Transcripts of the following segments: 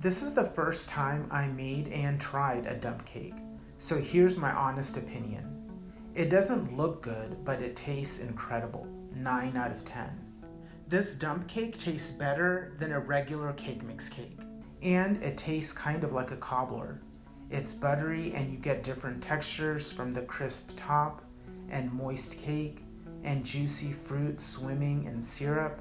This is the first time I made and tried a dump cake, so here's my honest opinion. It doesn't look good, but it tastes incredible. 9 out of 10. This dump cake tastes better than a regular cake mix cake, and it tastes kind of like a cobbler. It's buttery and you get different textures from the crisp top and moist cake and juicy fruit swimming in syrup.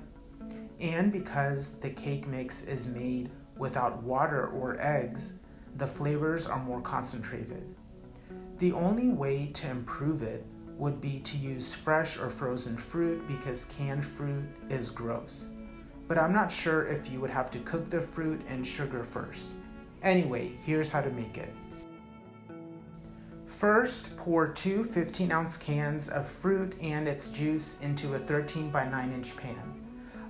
And because the cake mix is made without water or eggs, the flavors are more concentrated. The only way to improve it would be to use fresh or frozen fruit because canned fruit is gross. But I'm not sure if you would have to cook the fruit and sugar first. Anyway, here's how to make it. First, pour two 15-ounce cans of fruit and its juice into a 13 by 9 inch pan.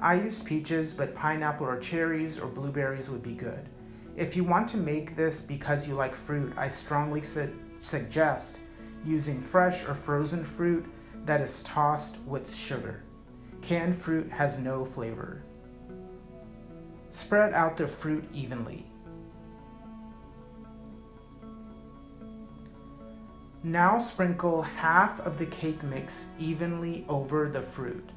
I use peaches, but pineapple or cherries or blueberries would be good. If you want to make this because you like fruit, I strongly suggest using fresh or frozen fruit that is tossed with sugar. Canned fruit has no flavor. Spread out the fruit evenly. Now sprinkle half of the cake mix evenly over the fruit.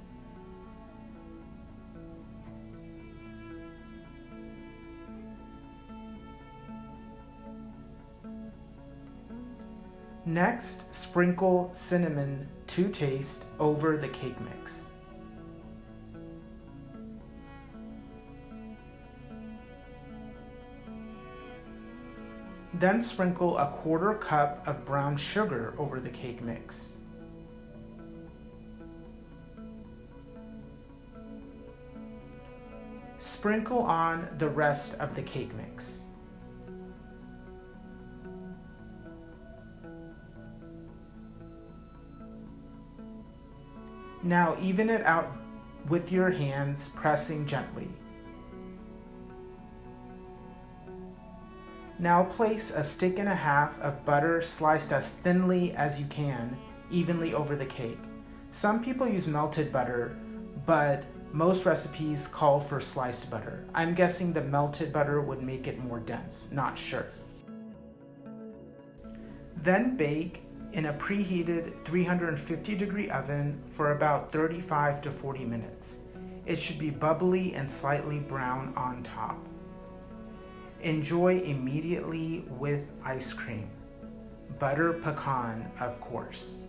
Next, sprinkle cinnamon to taste over the cake mix. Then sprinkle a 1/4 cup of brown sugar over the cake mix. Sprinkle on the rest of the cake mix. Now even it out with your hands, pressing gently. Now place a 1.5 sticks of butter sliced as thinly as you can, evenly over the cake. Some people use melted butter, but most recipes call for sliced butter. I'm guessing the melted butter would make it more dense, not sure. Then bake in a preheated 350-degree oven for about 35 to 40 minutes. It should be bubbly and slightly brown on top. Enjoy immediately with ice cream. Butter pecan, of course.